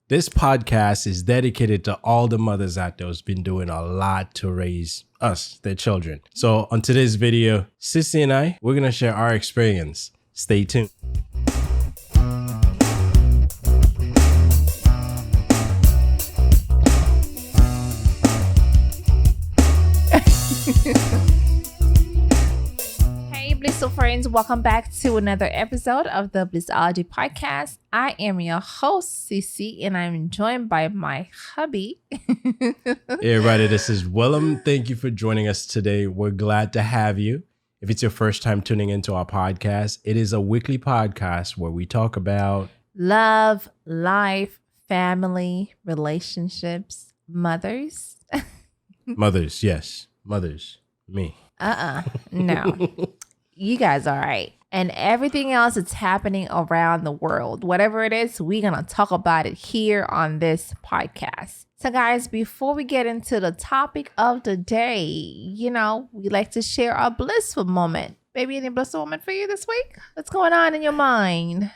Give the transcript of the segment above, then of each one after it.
This podcast is dedicated to all the mothers out there who's been doing a lot to raise us, their children. So on today's video, CeCe and I, we're going to share our experience. Stay tuned. Hey, Blissful friends, welcome back to another episode of the Blissology Podcast. I am your host, CeCe, and I'm joined by my hubby. Hey everybody, this is Willem. Thank you for joining us today. We're glad to have you. If it's your first time tuning into our podcast, it is a weekly podcast where we talk about love, life, family, relationships, mothers. mothers, yes, mothers, me. No. You guys all right. And everything else that's happening around the world. Whatever it is, we're going to talk about it here on this podcast. So guys, before we get into the topic of the day, we like to share our blissful moment. Baby, any blissful moment for you this week? What's going on in your mind?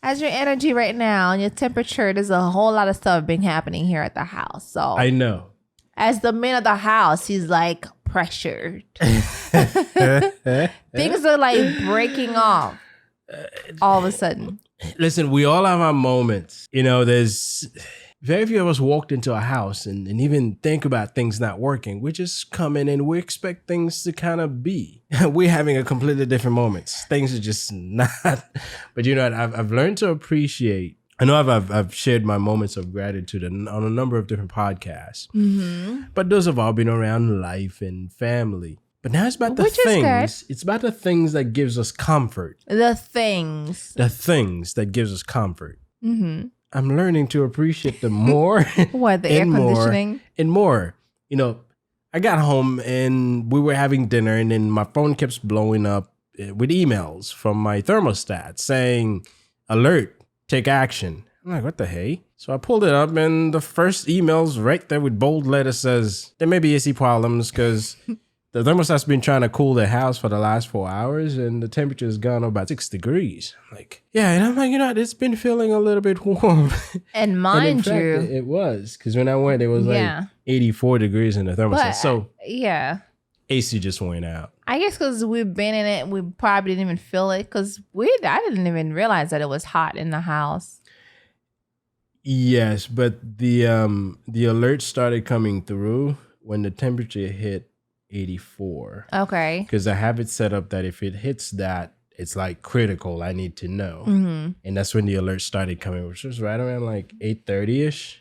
How's your energy right now and your temperature? There's a whole lot of stuff been happening here at the house. So I know. As the man of the house, he's like pressured. Things are like breaking off all of a sudden. Listen, we all have our moments. There's very few of us walked into a house and even think about things not working. We just come in and we expect things to kind of be. We're having a completely different moments. Things are just not. But you know what? I've learned to appreciate. I know I've shared my moments of gratitude on a number of different podcasts, but those have all been around life and family. But now it's about the things. It's about the things that gives us comfort. The things that gives us comfort. I'm learning to appreciate them more. What, the air conditioning? And more. I got home and we were having dinner and then my phone keeps blowing up with emails from my thermostat saying, alert. Take action. I'm like, what the hey? So I pulled it up and the first email's right there with bold letters says, there may be AC problems because the thermostat's been trying to cool the house for the last 4 hours and the temperature's gone up about 6 degrees. I'm like, yeah. And I'm like, it's been feeling a little bit warm. And mind and in fact, it was. Because when I went, it was like 84 degrees in the thermostat. Yeah. AC just went out. I guess because we've been in it, we probably didn't even feel it because I didn't even realize that it was hot in the house. Yes, but the alert started coming through when the temperature hit 84. Okay. Because I have it set up that if it hits that, it's like critical. I need to know. And that's when the alert started coming, which was right around like 8:30-ish.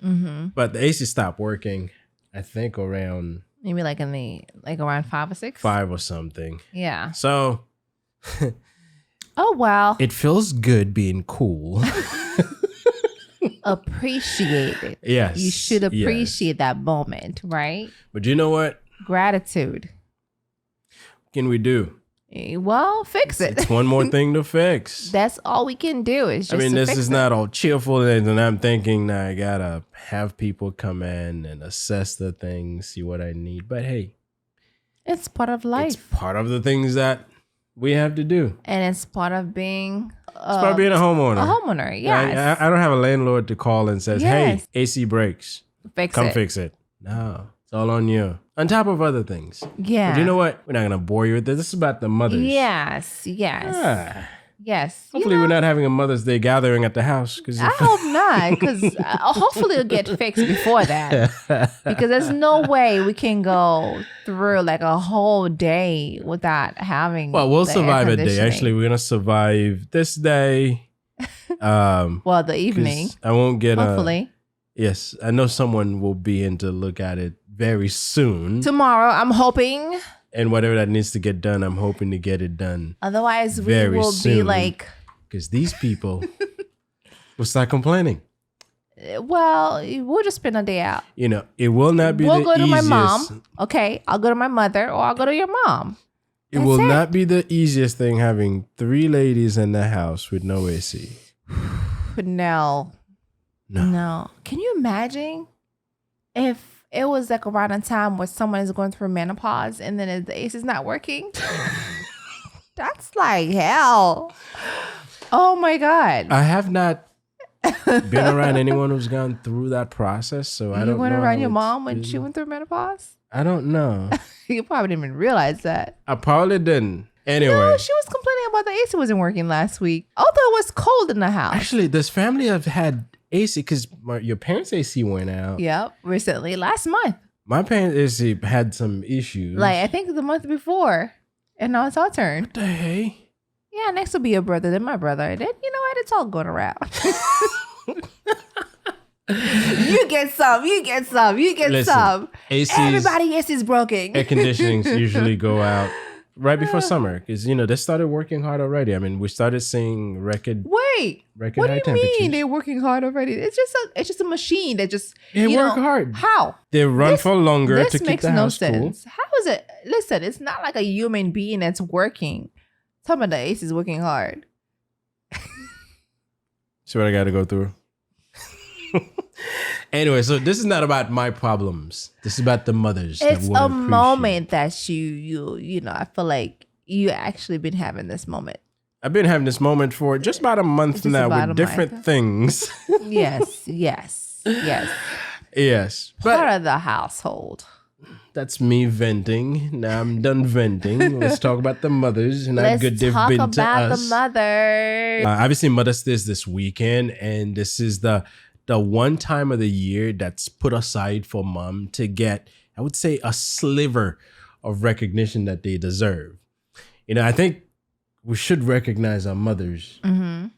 But the AC stopped working, I think around... Maybe like around 5 or 6? 5 or something. Yeah. So. Oh, wow. It feels good being cool. Appreciate it. Yes. You should appreciate that moment, right? But you know what? Gratitude. What can we do? Well, fix it. It's one more thing to fix. That's all we can do is just this is not all cheerful and I'm thinking I gotta have people come in and assess the things, see what I need. But hey, it's part of life. It's part of the things that we have to do. And it's part of being a homeowner. A homeowner, yes. I don't have a landlord to call and says, hey, AC breaks. Come fix it. No. It's all on you. On top of other things. Yeah. But you know what? We're not going to bore you with this. This is about the mothers. Yes. Yes. Hopefully we're not having a Mother's Day gathering at the house. I hope not, because hopefully it'll get fixed before that. Because there's no way we can go through like a whole day without having we'll survive a day. Actually, we're going to survive this day. The evening. I won't get hopefully. Yes, I know someone will be in to look at it very soon. Tomorrow, I'm hoping. And whatever that needs to get done, I'm hoping to get it done. Otherwise, we will be like... Because these people will start complaining. Well, we'll just spend a day out. It will not be the easiest. We'll go to my mom. Okay, I'll go to my mother or I'll go to your mom. It will not be the easiest thing having 3 ladies in the house with no AC. No. Can you imagine if it was like around a time where someone is going through menopause and then the AC is not working? That's like hell. Oh my God. I have not been around anyone who's gone through that process, so I don't know. You went around your how mom when it's she went through menopause? I don't know. You probably didn't even realize that. I probably didn't. Anyway. No, she was complaining about the AC wasn't working last week. Although it was cold in the house. Actually, this family have had AC because your parents' AC went out. Yep, recently, last month. My parents' AC had some issues. Like, I think the month before. And now it's our turn. What the hey? Yeah, next will be your brother, then my brother. Then, you know what? It's all going around. You get some. Listen, some. ACs, Everybody is broken. air conditionings usually go out right before summer because, they started working hard already. I mean, we started seeing record Wait, high what do you temperatures. mean they're working hard already? It's just a machine that just They work hard. How? They run for longer to keep the house cool. How is it? Listen, it's not like a human being that's working. Some of the ace is working hard. See what I got to go through. Anyway, so this is not about my problems. This is about the mothers. It's a moment that you I feel like you actually been having this moment. I've been having this moment for just about a month now with different things. Yes. But part of the household. that's me venting. Now I'm done venting. Let's talk about the mothers and how good they've been to us. Let's talk about the mothers. Obviously, Mother's Day is this weekend, and this is the one time of the year that's put aside for mom to get, I would say, a sliver of recognition that they deserve. I think we should recognize our mothers on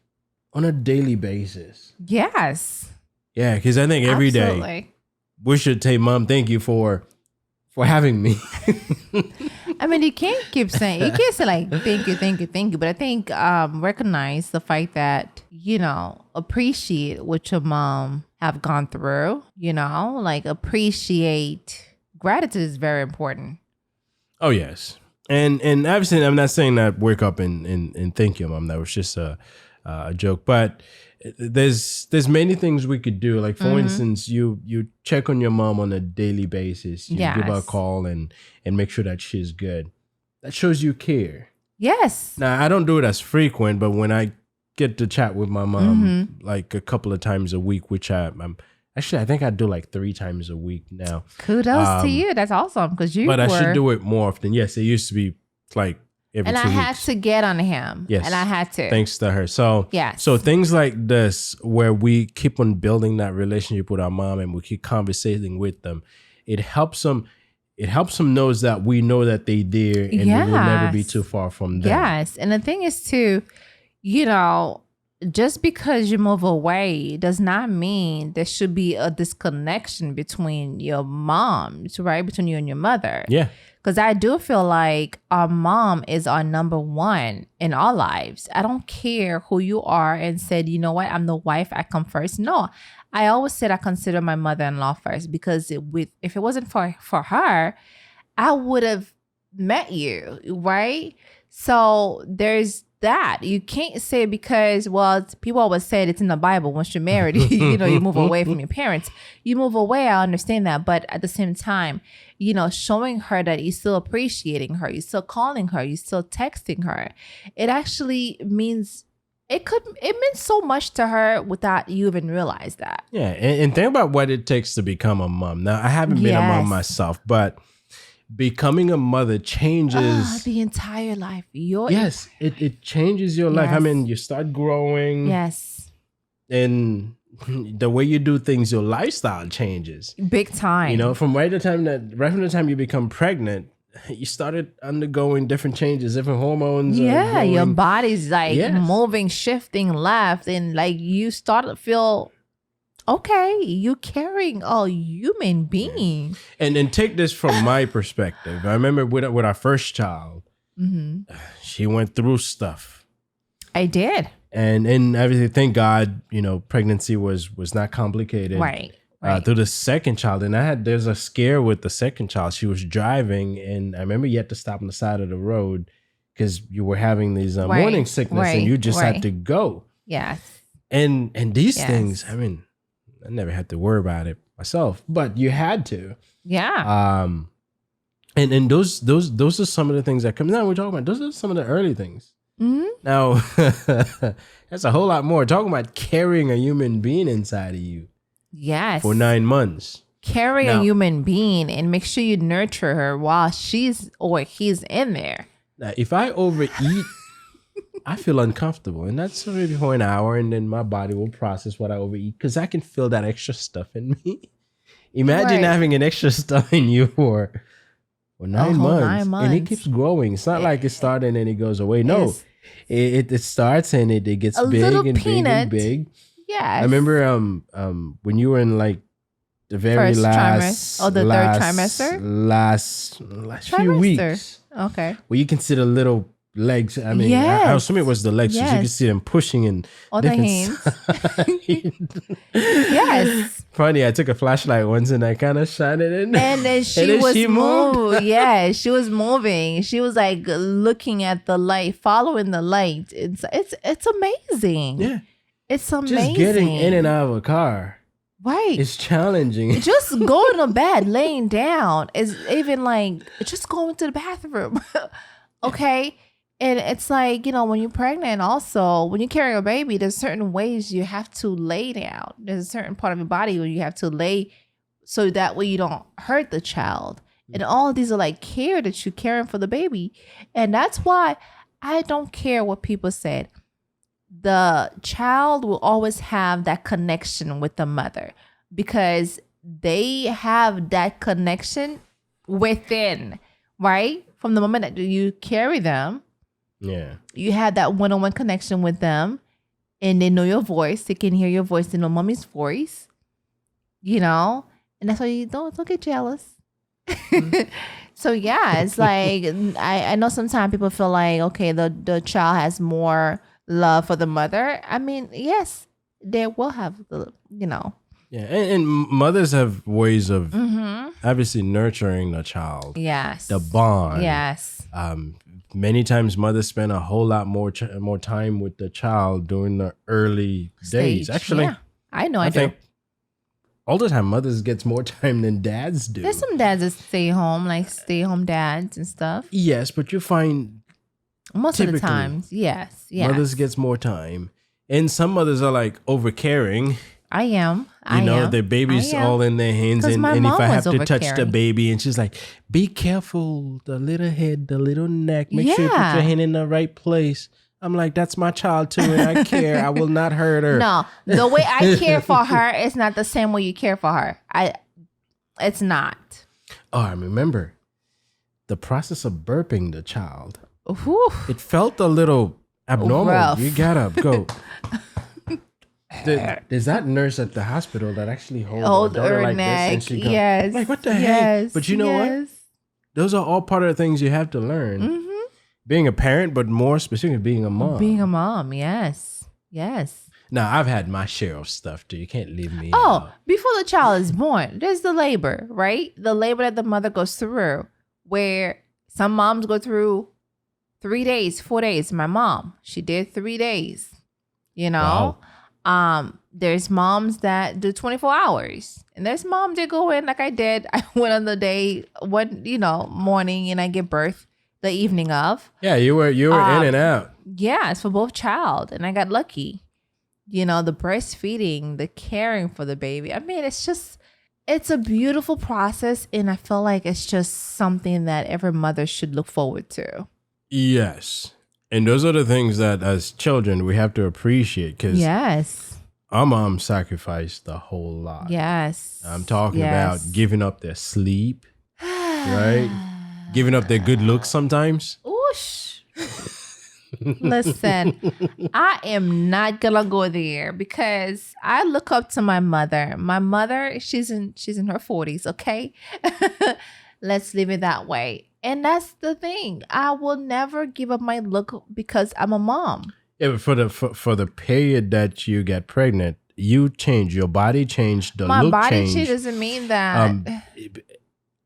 a daily basis. Yes. Yeah, because I think every day we should say, Mom, thank you for having me. I mean, you can't say like, thank you. But I think recognize the fact that, appreciate what your mom have gone through, like appreciate. Gratitude is very important. Oh, yes. And obviously, I'm not saying that wake up and thank you, Mom. That was just a joke. But there's many things we could do. Like, for instance, you check on your mom on a daily basis. You give her a call and make sure that she's good. That shows you care. Yes. Now, I don't do it as frequent, but when I get to chat with my mom like a couple of times a week, which I think I do like 3 times a week now. Kudos to you. That's awesome because I should do it more often. Yes, it used to be like every 2 weeks. And I had to get on him. Yes. And I had to. Thanks to her. So, yes. So things like this, where we keep on building that relationship with our mom and we keep conversating with them, it helps them know that we know that they there and we will never be too far from them. Yes. And the thing is too, just because you move away does not mean there should be a disconnection between your moms, right? Between you and your mother. Yeah. Because I do feel like our mom is our number one in our lives. I don't care who you are and said, you know what, I'm the wife, I come first. No, I always said I consider my mother-in-law first because if it wasn't for her, I would have met you, right? So there's that. You can't say because, people always say it's in the Bible. Once you're married, you move away from your parents. You move away, I understand that. But at the same time, showing her that you're still appreciating her, you're still calling her, you're still texting her. It actually means, it means so much to her without you even realize that. Yeah. And think about what it takes to become a mom. Now, I haven't been a mom myself, but becoming a mother changes the entire life. Yes, it changes your life. I mean, you start growing. Yes. And the way you do things, your lifestyle changes. Big time. From right from the time you become pregnant, you started undergoing different changes, different hormones. Yeah, your body's moving, shifting left, and you start to feel okay, you carrying a human being. And take this from my perspective. I remember with our first child, she went through stuff. I did. And everything, thank God, pregnancy was not complicated. Right. Through the second child. And there's a scare with the second child. She was driving and I remember you had to stop on the side of the road because you were having these morning sickness and you just had to go. Yes. And these things, I mean, I never had to worry about it myself, but you had to. Yeah. And those are some of the things that come. Now we're talking about those are some of the early things. Now, that's a whole lot more. Talking about carrying a human being inside of you Yes. for 9 months. Carry Now- a human being and make sure you nurture her while she's or he's in there. Now, if I overeat, I feel uncomfortable. And that's maybe for an hour, and then my body will process what I overeat because I can feel that extra stuff in me. Imagine Right. having an extra stuff in you for 9 whole months. 9 And it months. keeps growing. It's not like it started and then it goes away. No, Yes. it starts and it gets A big little and big peanut. and big. Yes. I remember when you were in like the very First last trimester. Oh, the third trimester? last few weeks Okay. where you can see the little legs. I mean, I Yes. assume it was the legs, so you can Yes. see them pushing in Or the different hands. sides. Yes. Funny, I took a flashlight once and I kind of shined it in. And then she then was she moved. moving. Yeah, she was moving. She was like looking at the light, following the light. It's amazing. Yeah, It's amazing. just getting in and out of a car Right. is challenging. Just going to bed, laying down is even like just going to the bathroom. Okay. And it's like, when you're pregnant, also, when you carry a baby, there's certain ways you have to lay down. There's a certain part of your body where you have to lay so that way you don't hurt the child. And all of these are like care that you're caring for the baby. And that's why I don't care what people said. The child will always have that connection with the mother because they have that connection within, right? From the moment that you carry them, Yeah. you have that one-on-one connection with them and they know your voice. They can hear your voice. They know mommy's voice, and that's why you don't get jealous. So yeah, it's like, I know sometimes people feel like, okay, the child has more love for the mother. I mean, yes, they will have Yeah. And mothers have ways of Mm-hmm. obviously nurturing the child, Yes. the bond. Yes. Many times mothers spend a whole lot more time with the child during the early days. Stage. Actually, Yeah. I know. I I do. think all the time mothers gets more time than dads do. There's some dads that stay home, like stay home dads and stuff. Yes, but you find Most of the Typically, times, yes. mothers gets more time, and some mothers are like over caring. I am. Their baby's I am. all in their hands, 'Cause and my if mom I have was to touch the over-caring. baby, and she's like, "Be careful, the little head, the little neck. Make sure you put Yeah. your hand in the right place." I'm like, "That's my child too, and I care. I will not hurt her." No, the way I care for her is not the same way you care for her. It's not. Oh, I remember the process of burping the child. Whew. It felt a little abnormal. Rough. You gotta go. There's that nurse at the hospital that actually holds Hold her daughter her like neck. this, and she goes, Yes. like, what the heck? Yes. But you know what? yes. Those are all part of the things you have to learn. Mm-hmm. Being a parent, but more specifically, being a mom. Being a mom, yes. Yes. Now, I've had my share of stuff too. You can't leave me Oh, out. before the child is born, there's the labor, right? The labor that the mother goes through, where some moms go through 3 days, 4 days. My mom, she did 3 days. There's moms that do 24 hours, and there's moms that go in like I did. I went on the day morning, and I give birth the evening of. Yeah, you were in and out. Yeah, it's for both child, and I got lucky. The breastfeeding, the caring for the baby. I mean, it's a beautiful process, and I feel like it's just something that every mother should look forward to. Yes. And those are the things that as children we have to appreciate because Yes. our mom sacrificed a whole lot. Yes. I'm talking Yes. about giving up their sleep, right? Giving up their good looks sometimes. Oosh. Listen, I am not gonna go there because I look up to my mother. My mother, she's in her 40s, okay? Let's leave it that way. And that's the thing. I will never give up my look because I'm a mom. Yeah, but for the period that you get pregnant, you change. Your body changed. The My look body changed. change doesn't mean that.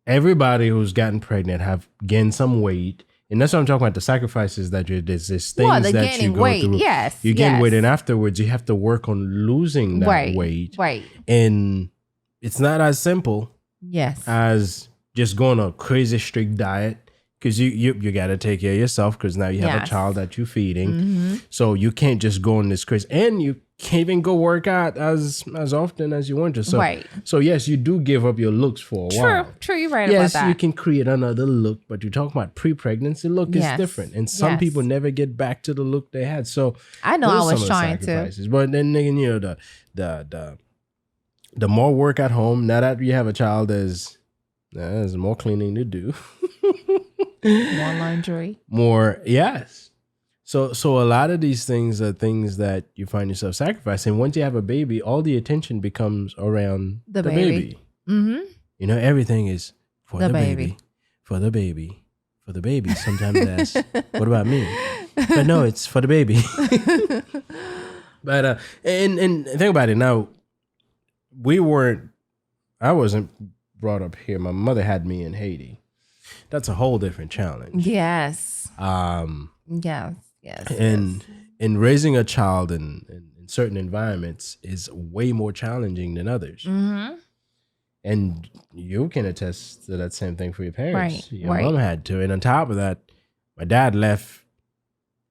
Everybody who's gotten pregnant have gained some weight. And that's what I'm talking about. The sacrifices that there's things Well, the that you gaining go weight, through. yes, You gain yes. weight, and afterwards you have to work on losing that weight. Right. And it's not as simple Yes. as just going on a crazy strict diet. because you got to take care of yourself because now you have a child that you're feeding. Mm-hmm. So you can't just go in this craze, and you can't even go work out as often as you want to. So, Right. So yes, you do give up your looks for a while. True. You're right about that. Yes, you can create another look, but you're talking about pre-pregnancy look is different, and some people never get back to the look they had. So I know I was trying to, but then you know the more work at home. Now that you have a child, there's more cleaning to do. more laundry. More, yes. So a lot of these things are things that you find yourself sacrificing. Once you have a baby, all the attention becomes around the baby. Mm-hmm. You know, everything is for the baby, for the baby, for the baby. Sometimes they ask, what about me? But no, it's for the baby. But and think about it now. I wasn't brought up here. My mother had me in Haiti. That's a whole different challenge. Yes. Yes. And raising a child in certain environments is way more challenging than others. Mm-hmm. And you can attest to that same thing for your parents. Right. Your mom had to. And on top of that, my dad left,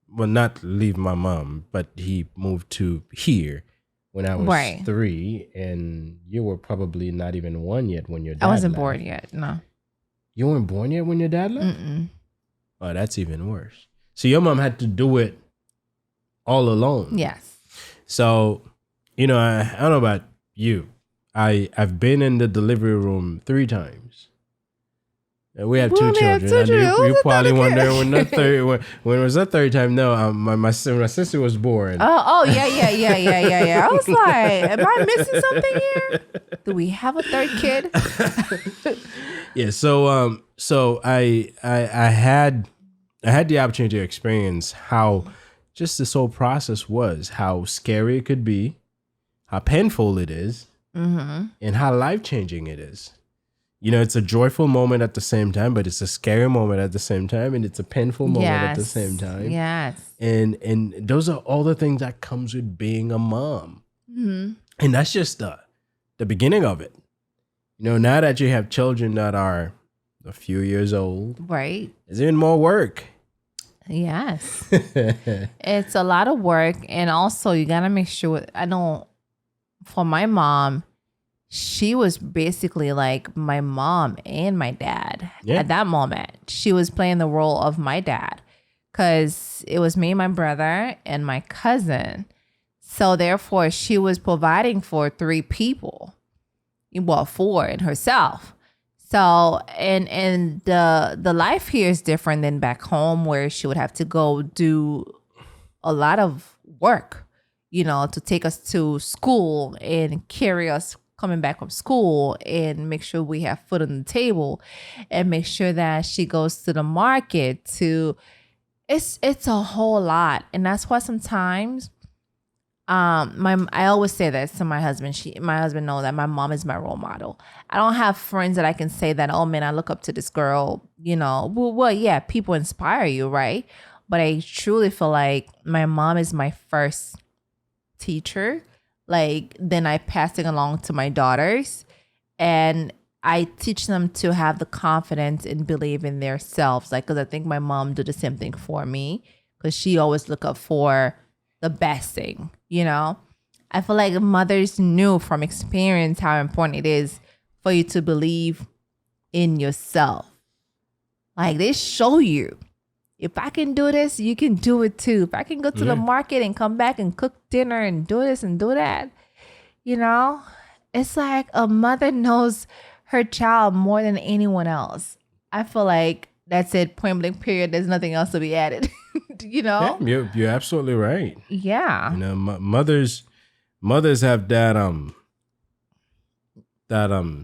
well, not leave my mom, but he moved to here when I was 3, and you were probably not even 1 yet when your dad left. I wasn't born yet, no. You weren't born yet when your dad left? Mm-mm. Oh, that's even worse. So your mom had to do it all alone. Yes. So, you know, I don't know about you. I've been in the delivery room 3 times. We have 2 children. And you probably wondering when was the third time? No, my sister was born. Oh yeah. I was like, am I missing something here? Do we have a third kid? Yeah. So I had the opportunity to experience how just this whole process was, how scary it could be, how painful it is, and how life-changing it is. You know, it's a joyful moment at the same time, but it's a scary moment at the same time, and it's a painful moment at the same time. Yes. And those are all the things that comes with being a mom. Mm-hmm. And that's just the beginning of it. You know, now that you have children that are a few years old, right, there's even more work. Yes. It's a lot of work. And also you got to make sure, for my mom, she was basically like my mom and my dad at that moment. She was playing the role of my dad because it was me, my brother, and my cousin. So therefore, she was providing for 3 people. Well, 4 and herself. So, and the life here is different than back home where she would have to go do a lot of work, you know, to take us to school and carry us coming back from school and make sure we have food on the table and make sure that she goes to the market it's a whole lot. And that's why sometimes I always say this to my husband. My husband knows that my mom is my role model. I don't have friends that I can say that, oh man, I look up to this girl, you know. Well, yeah, people inspire you, right? But I truly feel like my mom is my first teacher. Like, then I pass it along to my daughters, and I teach them to have the confidence and believe in themselves. Like, because I think my mom did the same thing for me, because she always look up for the best thing, you know? I feel like mothers knew from experience how important it is for you to believe in yourself. Like, they show you, if I can do this, you can do it too. If I can go to the market and come back and cook dinner and do this and do that, you know, it's like a mother knows her child more than anyone else. I feel like that's it, point blank period. There's nothing else to be added, you know? Yeah, you're absolutely right. Yeah. You know, mothers have that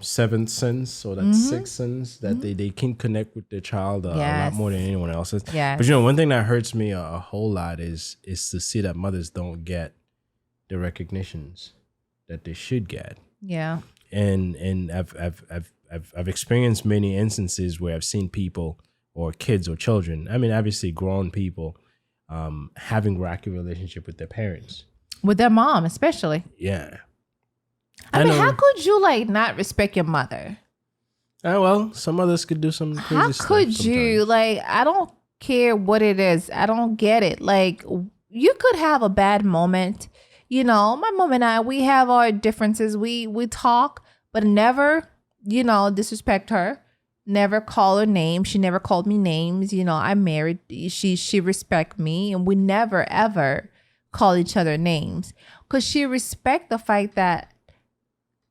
seventh sense or that sixth sense that they can connect with their child a lot more than anyone else's. Yeah. But you know, one thing that hurts me a whole lot is to see that mothers don't get the recognitions that they should get. Yeah. And I've experienced many instances where I've seen people or kids or children, I mean, obviously grown people, having rocky relationship with their parents. With their mom, especially. Yeah. I mean, how could you like not respect your mother? Well, some others could do some crazy How stuff could you? sometimes. Like, I don't care what it is. I don't get it. Like, you could have a bad moment. You know, my mom and I, we have our differences. We talk, but never, disrespect her. Never call her name. She never called me names. You know, I'm married. She respect me, and we never ever call each other names because she respect the fact that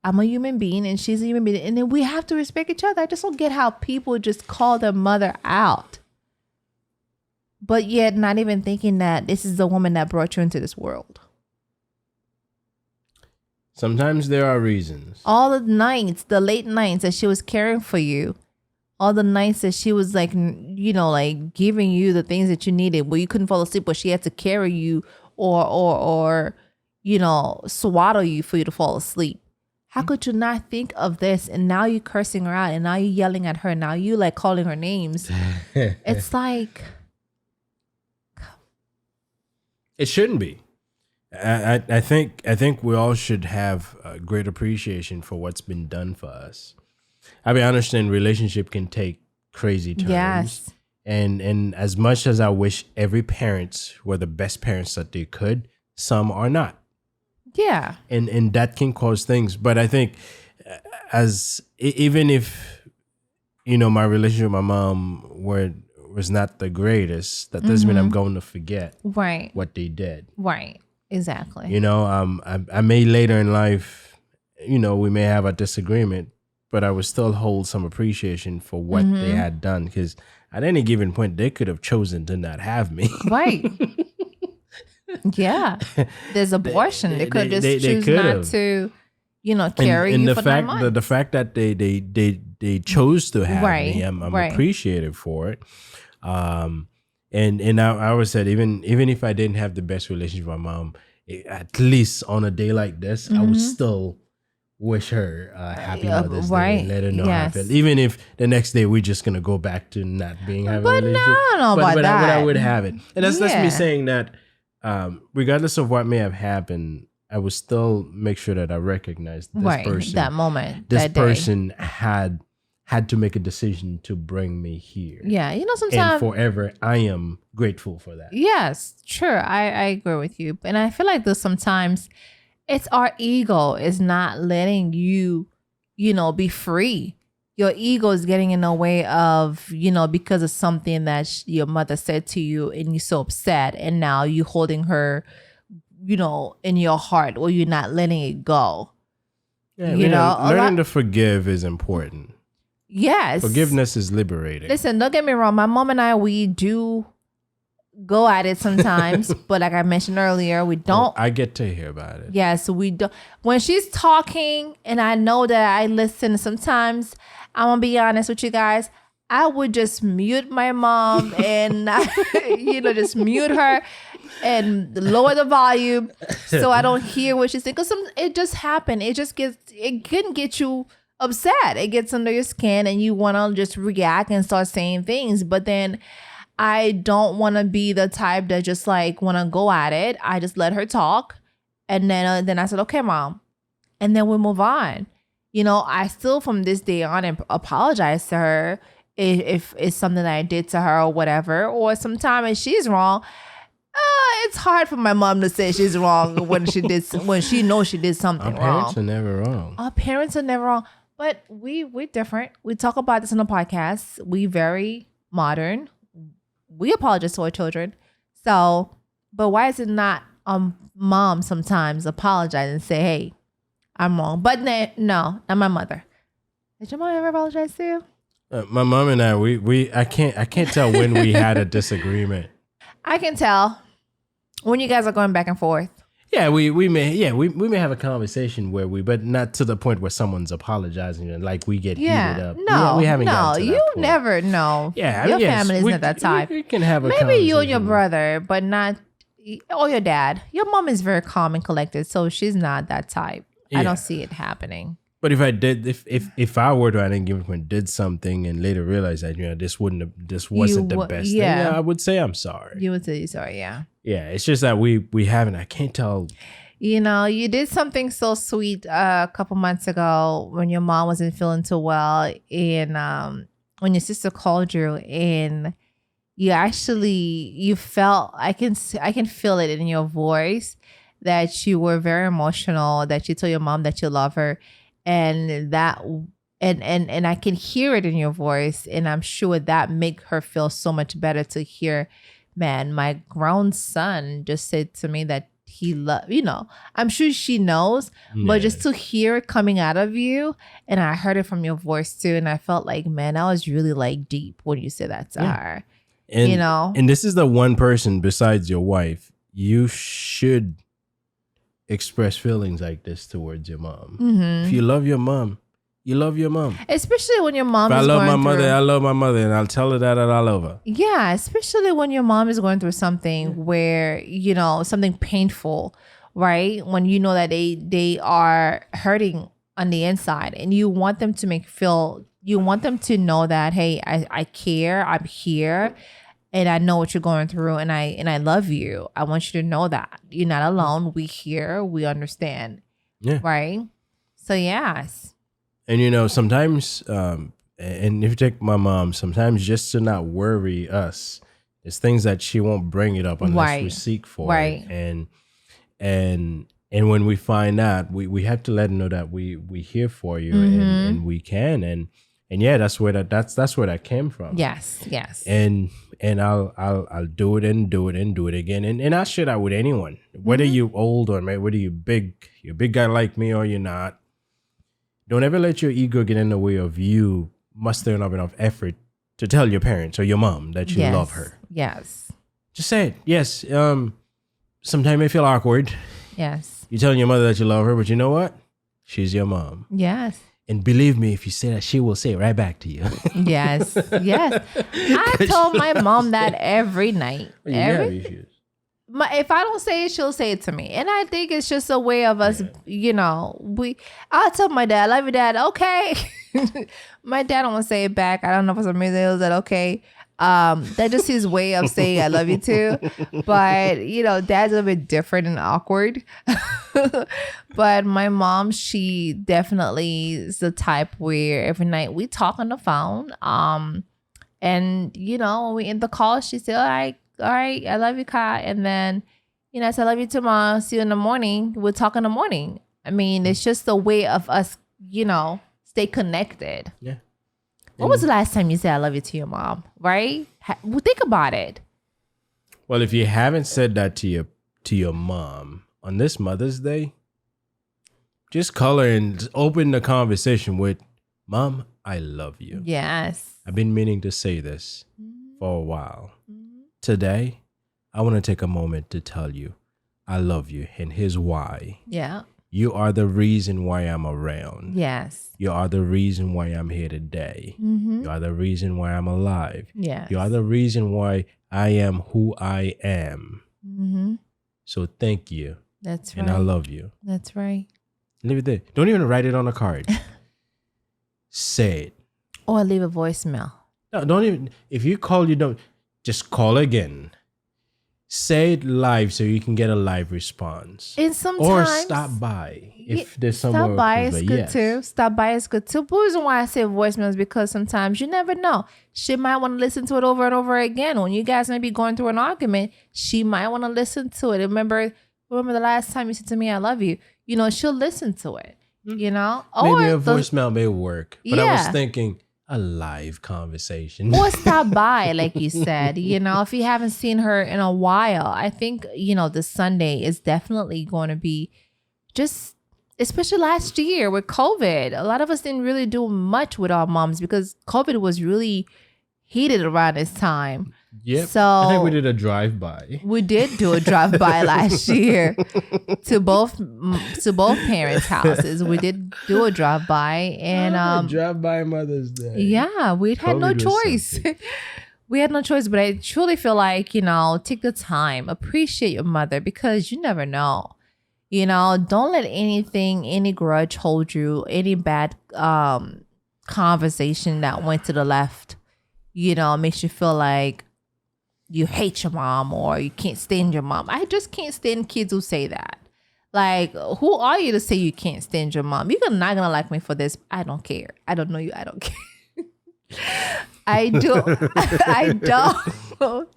I'm a human being and she's a human being, and then we have to respect each other. I just don't get how people just call their mother out, but yet not even thinking that this is the woman that brought you into this world. Sometimes there are reasons. All the nights, the late nights that she was caring for you, all the nights that she was like, like giving you the things that you needed, where you couldn't fall asleep, but she had to carry you or swaddle you for you to fall asleep. How could you not think of this? And now you cursing her out, and now you yelling at her. Now you like calling her names. It's like, It shouldn't be. I think we all should have a great appreciation for what's been done for us. I mean, I understand relationship can take crazy turns. yes, And as much as I wish every parents were the best parents that they could, some are not. yeah, And that can cause things. But I think even if, my relationship with my mom was not the greatest, that doesn't mean I'm going to forget right, what they did. right, exactly. I may later in life, we may have a disagreement, but I would still hold some appreciation for what they had done, because at any given point, they could have chosen to not have me. Right. Yeah. There's abortion. They could just choose not to, carry and you the for fact 9 months. the fact that they chose to have Right, me, I'm right. appreciative for it. And I always said, even if I didn't have the best relationship with my mom, at least on a day like this, I would still wish her happy Mother's Day right. and let her know how I Yes. feel. Even if the next day we're just gonna go back to not being having But a no, relationship. I don't know about but I that. would have it. And that's me Yeah. saying that regardless of what may have happened, I would still make sure that I recognize this Right. person. That moment. This that day. person had to make a decision to bring me here. Yeah. And Sometimes. forever, I am grateful for that. Yes, sure. I agree with you. And I feel like there's sometimes it's our ego is not letting you, be free. Your ego is getting in the way of, because of something that your mother said to you and you're so upset. And now you holding her, in your heart, or you're not letting it go. Yeah, lot- learning to forgive is important. Yes. Forgiveness is liberating. Listen, don't get me wrong. My mom and I, we do go at it sometimes, but like I mentioned earlier, we don't. I get to hear about it. Yes, we do. When she's talking, and I know that I listen, sometimes I'm gonna be honest with you guys. I would just mute my mom and just mute her and lower the volume so I don't hear what she's saying. Because it just happened. It can get you upset. It gets under your skin, and you want to just react and start saying things. But then I don't want to be the type that just like want to go at it. I just let her talk. And then I said, okay, mom. And then we move on. I still from this day on apologize to her if it's something that I did to her or whatever. Or sometimes if she's wrong, it's hard for my mom to say she's wrong when she knows she did something Our wrong. parents are never wrong. Our parents are never wrong. But we're different. We talk about this on the podcast. We very modern. We apologize to our children. So, but why is it not mom sometimes apologize and say, hey, I'm wrong? But no, not my mother. Did your mom ever apologize to you? My mom and I can't tell when we had a disagreement. I can tell when you guys are going back and forth. Yeah, we may have a conversation but not to the point where someone's apologizing and like we get heated up. No, we haven't gotten to that you point. never know. Yeah, your family isn't that type. We can have a Maybe you and your conversation. brother, but not or your dad. Your mom is very calm and collected, so she's not that type. I Yeah. don't see it happening. But if I did, if I were to at any given point did something and later realized that this wasn't the best thing, yeah. I would say I'm sorry. You would say sorry, yeah. Yeah, it's just that we haven't. I can't tell You did something so sweet a couple months ago when your mom wasn't feeling too well, and when your sister called you, and you felt, I can feel it in your voice that you were very emotional, that you told your mom that you love her, and that and I can hear it in your voice, and I'm sure that make her feel so much better to hear, man, my grown son just said to me that he I'm sure she knows, but just to hear it coming out of you, and I heard it from your voice too, and I felt like, man, that was really like deep when you said that to her. And, and this is the one person besides your wife you should express feelings like this towards your mom. If you love your mom, you love your mom. Especially when your mom is going through. I love my mother, and I'll tell her that I love her. Yeah, especially when your mom is going through something where, something painful, right? When you know that they are hurting on the inside, and you want them to you want them to know that, hey, I care, I'm here, and I know what you're going through, and I love you. I want you to know that you're not alone. We here, we understand. Yeah. Right? So yes. And sometimes, and if you take my mom, sometimes just to not worry us, there's things that she won't bring it up unless we seek for it. And when we find out, we have to let her know that we here for you, and we can, and yeah, that's where that came from. Yes. And I'll do it and do it and do it again, and I'll share that with anyone, whether you're old or whether you're a big guy like me or you're not. Don't ever let your ego get in the way of you mustering up enough effort to tell your parents or your mom that you love her. Yes. Just say it. Yes. Sometimes it may feel awkward. Yes. You're telling your mother that you love her, but you know what? She's your mom. Yes. And believe me, if you say that, she will say it right back to you. Yes. I told my mom that every night. If I don't say it, she'll say it to me. And I think it's just a way of us, I'll tell my dad, I love you, Dad. Okay. My dad don't want to say it back. I don't know for some reason it was that okay. That's just his way of saying I love you too. But, Dad's a bit different and awkward. But my mom, she definitely is the type where every night we talk on the phone. And, when we end the call, she said, all right, I love you, Kai. And then, I said, I love you tomorrow. See you in the morning. We'll talk in the morning. I mean, it's just a way of us, stay connected. Yeah. When was the last time you said I love you to your mom, right? Think about it. Well, if you haven't said that to your mom on this Mother's Day, just call her and open the conversation with, Mom, I love you. Yes. I've been meaning to say this for a while. Today, I want to take a moment to tell you I love you, and here's why. Yeah. You are the reason why I'm around. Yes. You are the reason why I'm here today. You are the reason why I'm alive. Yes. You are the reason why I am who I am. So thank you. That's right. And I love you. That's right. Leave it there. Don't even write it on a card. Say it. Or leave a voicemail. No, don't even. If you call, you don't. Just call again. Say it live so you can get a live response. And sometimes, or stop by if there's somewhere. Stop by is good too. Stop by is good too. But the reason why I say voicemail is because sometimes you never know. She might want to listen to it over and over again. When you guys may be going through an argument, she might want to listen to it. Remember the last time you said to me, I love you. She'll listen to it. Maybe a voicemail may work. But I was thinking, a live conversation. Or stop by, like you said. If you haven't seen her in a while, I think, this Sunday is definitely going to be just, especially last year with COVID. A lot of us didn't really do much with our moms because COVID was really heated around this time. Yeah. So I think we did a drive-by. We did do a drive-by last year to both parents' houses. We did do a drive-by and drive-by Mother's Day. Yeah, we had no choice. We had no choice, but I truly feel like, take the time, appreciate your mother because you never know. Don't let any grudge hold you, any bad conversation that went to the left, makes you feel like you hate your mom or you can't stand your mom. I just can't stand kids who say that. Like, who are you to say you can't stand your mom? You're not gonna like me for this. I don't care. I don't know you. I don't care. I do. I don't.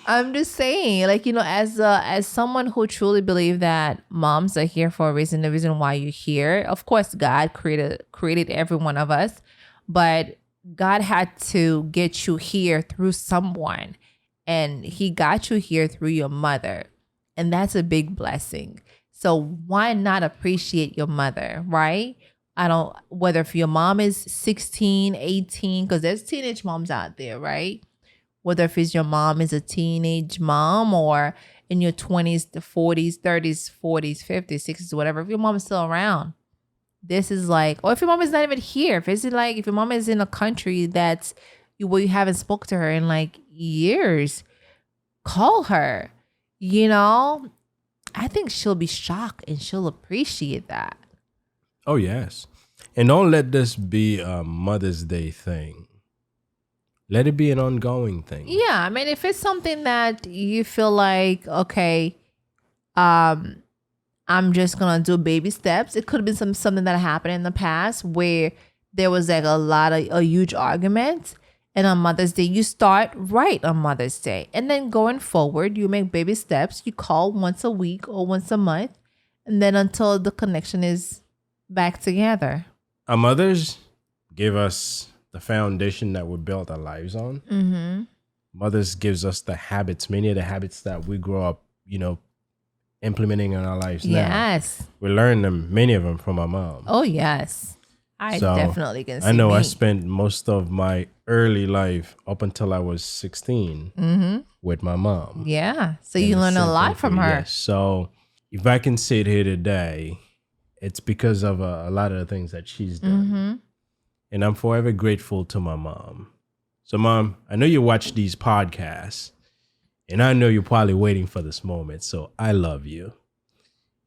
I'm just saying, like, as someone who truly believe that moms are here for a reason, the reason why you're here. Of course, God created every one of us, but God had to get you here through someone, and He got you here through your mother, and that's a big blessing. So why not appreciate your mother, right? Whether if your mom is 16, 18, because there's teenage moms out there, right? Whether if it's your mom is a teenage mom or in your 20s, the 40s, 30s, 40s, 50s, 60s, whatever. If your mom is still around, this is like, or if your mom is not even here, if your mom is in a country where you haven't spoke to her in like years, call her, I think she'll be shocked and she'll appreciate that. Oh, yes. And don't let this be a Mother's Day thing. Let it be an ongoing thing. Yeah. I mean, if it's something that you feel like, okay, I'm just going to do baby steps. It could have been something that happened in the past where there was like a huge argument. And on Mother's Day, you start right on Mother's Day. And then going forward, you make baby steps. You call once a week or once a month. And then until the connection is back together. Our mothers give us the foundation that we built our lives on. Mm-hmm. Mothers gives us the habits, many of the habits that we grow up, implementing in our lives now. Yes. We learn them, many of them, from our mom. Oh, yes. I definitely can see I know me. I spent most of my early life up until I was 16 with my mom. Yeah. So you learn a lot from her. Yes. So if I can sit here today, it's because of a lot of the things that she's done. Mm-hmm. And I'm forever grateful to my mom. So, Mom, I know you watch these podcasts, and I know you're probably waiting for this moment. So I love you.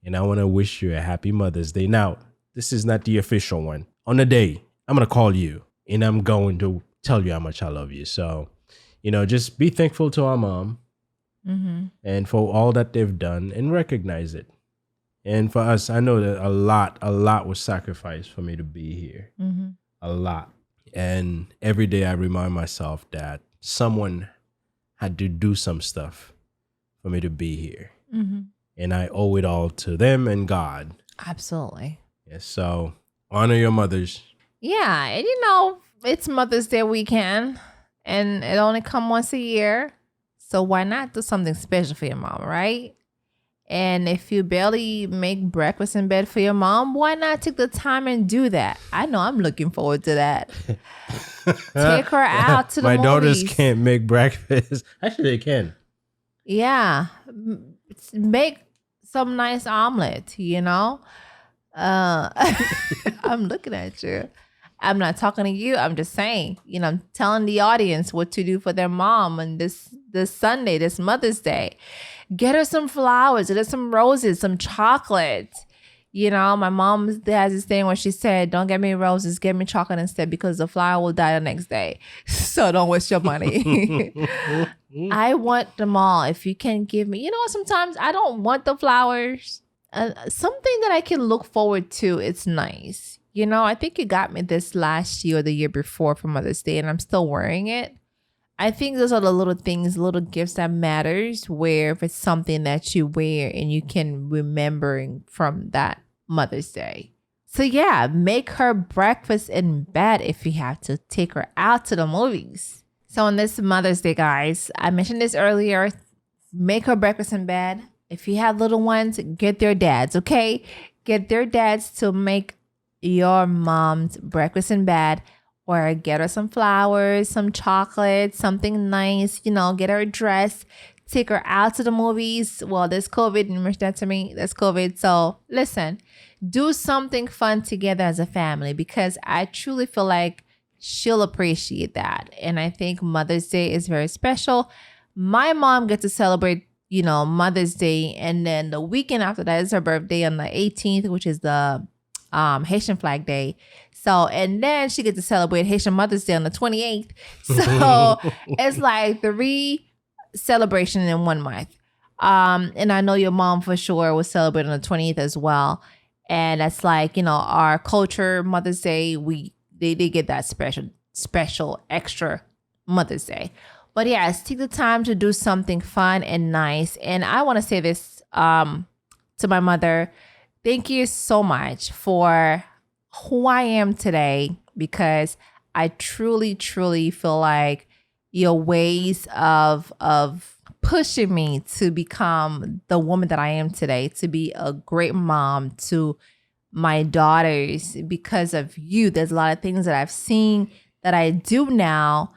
And I want to wish you a happy Mother's Day. Now, this is not the official one. On the day, I'm going to call you, and I'm going to tell you how much I love you. So, just be thankful to our mom and for all that they've done, and recognize it. And for us, I know that a lot was sacrificed for me to be here. Mm-hmm. A lot. And every day I remind myself that someone had to do some stuff for me to be here. Mm-hmm. And I owe it all to them and God. Absolutely. Yes. So honor your mothers. Yeah. And it's Mother's Day weekend and it only comes once a year. So why not do something special for your mom, right? And if you barely make breakfast in bed for your mom, why not take the time and do that? I know I'm looking forward to that. Take her out to the movies. My daughters can't make breakfast. Actually, they can. Yeah. Make some nice omelet, I'm looking at you. I'm not talking to you. I'm just saying, I'm telling the audience what to do for their mom on this Sunday, this Mother's Day. Get her some flowers, get her some roses, some chocolate. My mom has this thing where she said, don't get me roses, get me chocolate instead because the flower will die the next day. So don't waste your money. I want them all. If you can give me, sometimes I don't want the flowers. Something that I can look forward to, it's nice. I think you got me this last year or the year before for Mother's Day, and I'm still wearing it. I think those are the little things, little gifts that matters, where if it's something that you wear and you can remember from that Mother's Day. So yeah, make her breakfast in bed if you have to. Take her out to the movies. So on this Mother's Day, guys, I mentioned this earlier, make her breakfast in bed. If you have little ones, get their dads, okay? Get their dads to make your mom's breakfast in bed. Or get her some flowers, some chocolate, something nice, get her a dress, take her out to the movies. Well, there's COVID, you mentioned that to me, there's COVID. So listen, do something fun together as a family because I truly feel like she'll appreciate that. And I think Mother's Day is very special. My mom gets to celebrate, Mother's Day. And then the weekend after that is her birthday on the 18th, which is the Haitian Flag Day. So, and then she gets to celebrate Haitian Mother's Day on the 28th. So it's like 3 celebrations in 1 month. And I know your mom for sure was celebrating on the 20th as well. And that's like, our culture, Mother's Day, they get that special extra Mother's Day. But yes, take the time to do something fun and nice. And I want to say this to my mother. Thank you so much for who I am today, because I truly, truly feel like your ways of pushing me to become the woman that I am today, to be a great mom to my daughters, because of you. There's a lot of things that I've seen that I do now,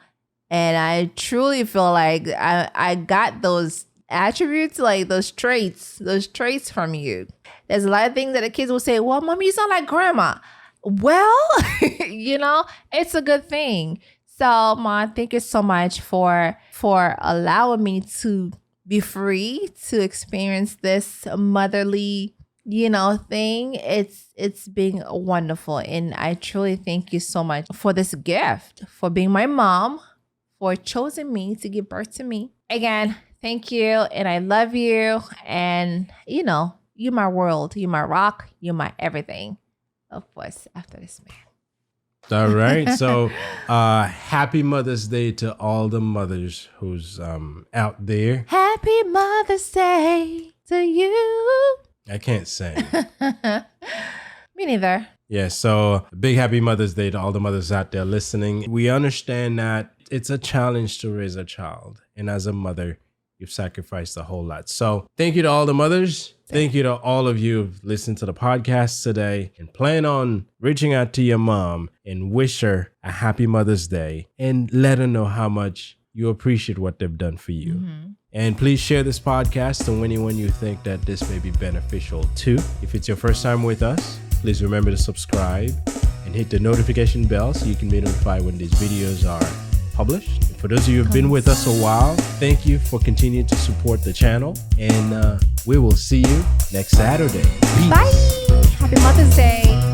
and I truly feel like I got those attributes, like those traits from you. There's a lot of things that the kids will say, well, mommy, you sound like grandma. Well, it's a good thing. So, Mom, thank you so much for allowing me to be free to experience this motherly, thing. It's been wonderful. And I truly thank you so much for this gift, for being my mom, for choosing me to give birth to me. Again, thank you. And I love you. And, you're my world. You're my rock. You're my everything. Of course, after this, man. All right. So happy Mother's Day to all the mothers who's out there. Happy Mother's Day to you. I can't sing. Me neither. Yeah. So big happy Mother's Day to all the mothers out there listening. We understand that it's a challenge to raise a child. And as a mother, you've sacrificed a whole lot. So thank you to all the mothers. Thank you to all of you who've listened to the podcast today and plan on reaching out to your mom and wish her a happy Mother's Day and let her know how much you appreciate what they've done for you. Mm-hmm. And please share this podcast to anyone you think that this may be beneficial to. If it's your first time with us, please remember to subscribe and hit the notification bell so you can be notified when these videos are published. For those of you who have been with us a while, thank you for continuing to support the channel. And we will see you next Saturday. Peace. Bye. Happy Mother's Day.